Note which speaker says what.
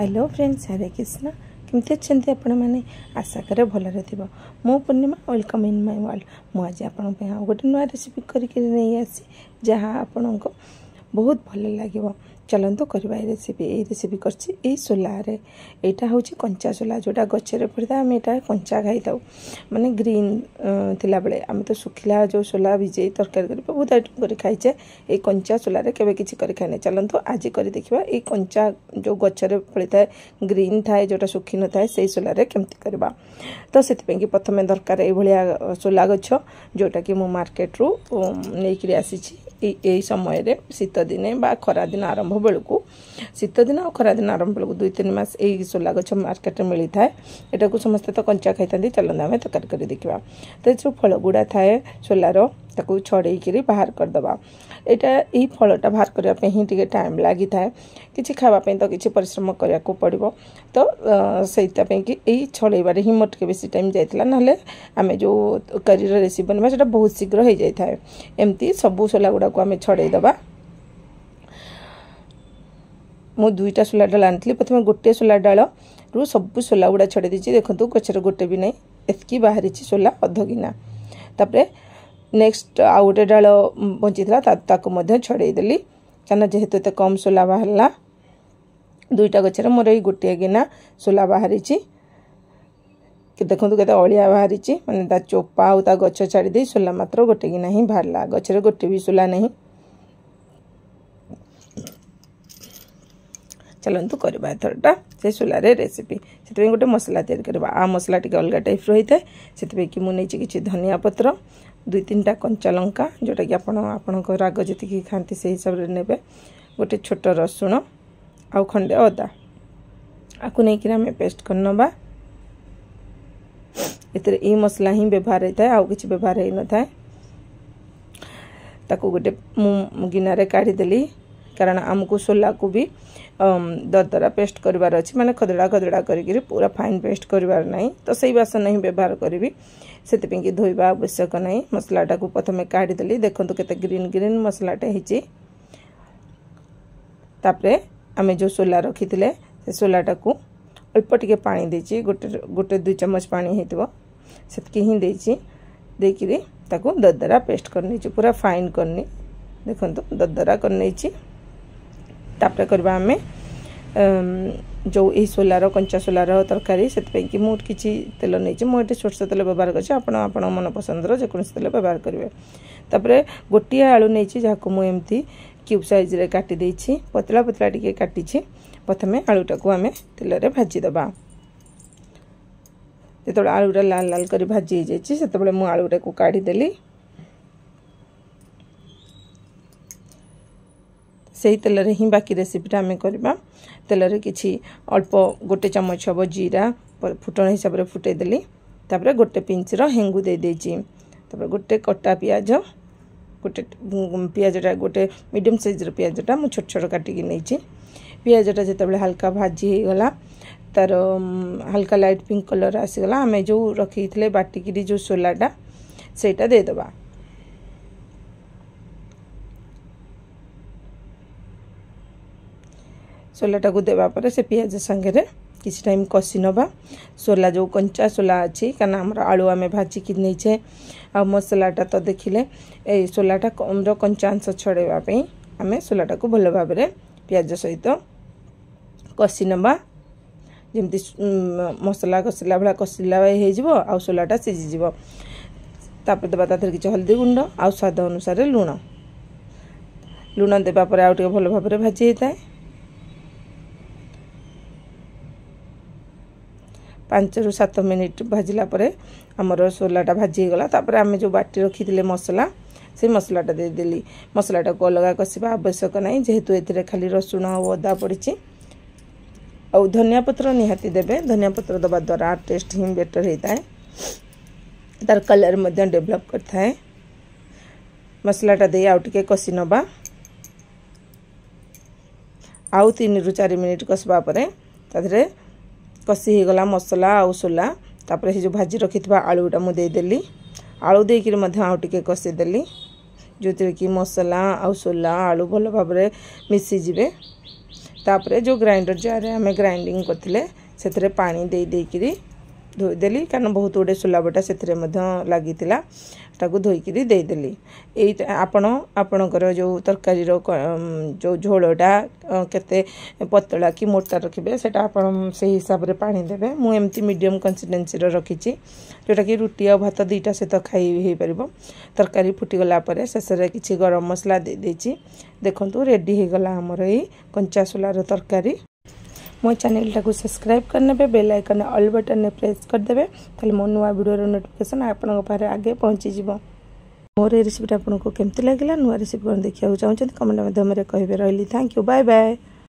Speaker 1: Hello friends, हरे कृष्णा। केमती अच्छे आपण मैंने आशा करे भलरे थी। मु पूर्णिमा, वेलकम इन माय वर्ल्ड। मुझे आपण गोटे नुआ रेसिपी करके नहीं आसी जहाँ आपण को बहुत भल लगे। चलतु करवा रेसिपी कर सोलार यहाँ हूँ कंचा सोला जोटा गचर पड़ी था। आम यहाँ कंचा खाई था माने ग्रीन थिला बेले आम तो सुखिला जो सोला भिजे तरकारी कर बहुत आइटम कर खाइचे। ये कंचा सोलार केवे किसी कर खाई। चलतु आज कर देखा ये कंचा जो गचर फली था ग्रीन थाए जोटा सुखी न थाए से सोलार केमती करवा। तो से प्रथम दरकार ये सोला गछ जोटा कि मु मार्केट रू नहीं आसी यही समय शीत दिने बा खरा दिन आरंभ बेलू शीत दिन और खरा दिन आरंभ बेलू 2-3 मास यही सोला गछ मार्केट में मिली थाए। एटा को समस्ते तो कंचा खाई था। चलते आम तरकारी कर देखा। तो जो फल गुड़ा थाए सोलार ताकू छड़े बाहर करदे। यहाँ यही फलटा बाहर करने ही टे टाइम लगी था। किसी खावाई तो किसी परिश्रम करने को पड़ो। तो से यही छड़ेबारे ही मोर टे बेसी टाइम जाइए ना आम जो करी रेसिपी बनवा से बहुत शीघ्र हो जाए। एमती सबू सोला गुड़ा को आम छड़ेदबा। मु 2टा सोला डाल आनी। प्रथम गोटे सोला डाल रू सबू सोला गुड़ा छड़े दी। देखो गचर गोटे भी नहीं एतकी बाहरी सोला अध गिना। तापर नेक्स्ट आउ गोटे डाल बची था छड़ेदेली क्या जेहेतु एत कम सोला बाहरला। 2टा गचर मोर ये गोटे गिना सोला बाहरी। देखो केते अलिया बाहरी माने ता चोपा आ गछ छाड़ी दे सोला मात्र गोटे गिना ही बाहरला। गचर गोटे भी सोला नहीं। चलतु करवा एथरटा से सोलार रेसिपी। से गोटे मसला तैयारी करवा। आ मसला टी अलग टाइप रही है। से कि मुझे किसी धनिया पत्र 2-3टा कंचा लंका जोटा कि आपण राग जी खाती से हिसाब से ने। गोटे छोट रसुण आउ खंडे अदा आपको नहीं आम पेस्ट करनबा। ये मसला ही व्यवहार होता है। आउ किसी व्यवहार हो न था। ताकू गोटे गिनारे काढ़ीदेली कारण आमको सोला को भी दरदरा पेस्ट करार अच्छी माने खदड़ा खदड़ा करी पूरा फाइन पेस्ट करार नहीं। तो सही बासन ही व्यवहार करी से धोइबा आवश्यक नहीं। मसलाटा को प्रथम काढ़ीदेली। देखो केते ग्रीन ग्रीन मसलाटा होती। तापरे आमे जो सोला रखी थे से सोलाटा को अल्प टिके पानी देची गोटे 2 चम्मच पानी होइतबो सेतकी ही देची देकिरी ताको दरदरा पेस्ट करनी पूरा फाइन करनी। देखो दरदरा करनी। तापर करबा आमे जो यही सोलार कंचा सोलार तरकारी से किसी तेल नहीं मुझे सोर्ष तेल व्यवहार कर मन पसंदर जेकोसी तेल व्यवहार करेंगे। तापर गोटे आलू नहीं जहाँ मुझे क्यूब साइज रे काटी देछि। पतला पतला टिके काटी। प्रथम आलूटा को आम तेल रे भाजीदबा। जो आलूटा लाल लाल कर भाजी से मुझे आलूटा को काढ़ीदेली। से तेल रे ही बाकी रेसिपीटा आम करवा। तेल रे किछि अल्प गोटे चम्मच हम जीरा फुटण हिसाब से फुटेदेली। तापर गोटे पिंच हेंगू दे देछि। तापर गोटे कटा पियाज गोटे पियाजटा गोटे मीडियम साइज पियाजटा मु छोट छोट काटिकी नहीं। पियाजटा जिते हल्का भाजी हो गला तार हल्का लाइट पिंक कलर आसीगला आम जो रखी थे बाटिकी जो सोलाटा सेटा देदबा। सोलाटा को देवा पर से पियाज संगे किसी टाइम कषि नवा। सोला जो कंचा सोला अच्छी कारण आम आलू आम भाजिकी नहीं। आ मसलाटा तो देखिले ए सोलाटा कंचा अंश छड़ाई आम सोलाटा को भल भाव पियाज सहित कषि नवा। जमती मसला कषिला भाया कषिला हो सोलाटा सीझीज। तापर देवा तार किसी हल्दी गुंड आ स्वाद अनुसार लुण देवापर आउ टे भल भाव भाजी होता है। 5 ରୁ 7 मिनिट भाजिला परे आमर सोलाटा भाजी गला। तापर आम जो बाटी रखी थे मसला से मसलाटा देदेली। मसलाटा को अलग कषा आवश्यक नहीं जेहेतु ए खाली रसुण और अदा पड़ी। और धनिया पत्र निहाती देवे। धनिया पत्र दबा द्वारा टेस्ट ही बेटर होता है। तार कलर डेवलप करता है। मसलाटा दे आउ टिके कषि नवा। आउ 3 ରୁ 4 मिनिट कषा पर कषि गला मसला आउ सोला। तापर से जो भाजी रखी आलूटा मुझे देदेली। आलू देकर आउ टिके कषिदेली जो कि मसला आउ सोला आलू भल भाव मिसीजे। तापर जो ग्राइंडर जार आम ग्राइंडिंग करते से पानी दे देकरी धोईदेली कारण बहुत गुड़े सोला बटा से लगी ताकू धोईकी देदेली ये आपणकर जो तरकारी जो झोलटा केते पतला कि मोटा रखिए से से हिसाब से पानी देवे मुझे मीडियम कंसिस्टेंसी रखी जोटा कि रुटी आ भात दुईटा सहित खाई हो पार तरकारी फुटीगला शेष में किसी गरम मसला दे देछि देखंतु रेडी हो गला हमर ये कंचा सोलार तरकारी मो चैनल टाको सब्सक्राइब करने बेल आइकन ऑल बटन ने प्रेस करदे ताले मो नुआ वीडियो नोटिफिकेशन आपन पारे आगे पहुँची जीवो मोर रेसिपी आपको केमती लगे नुआ रेसिपी कौन देखा चाहते कमेंट माध्यम कहे रही थैंक यू बाय बाय।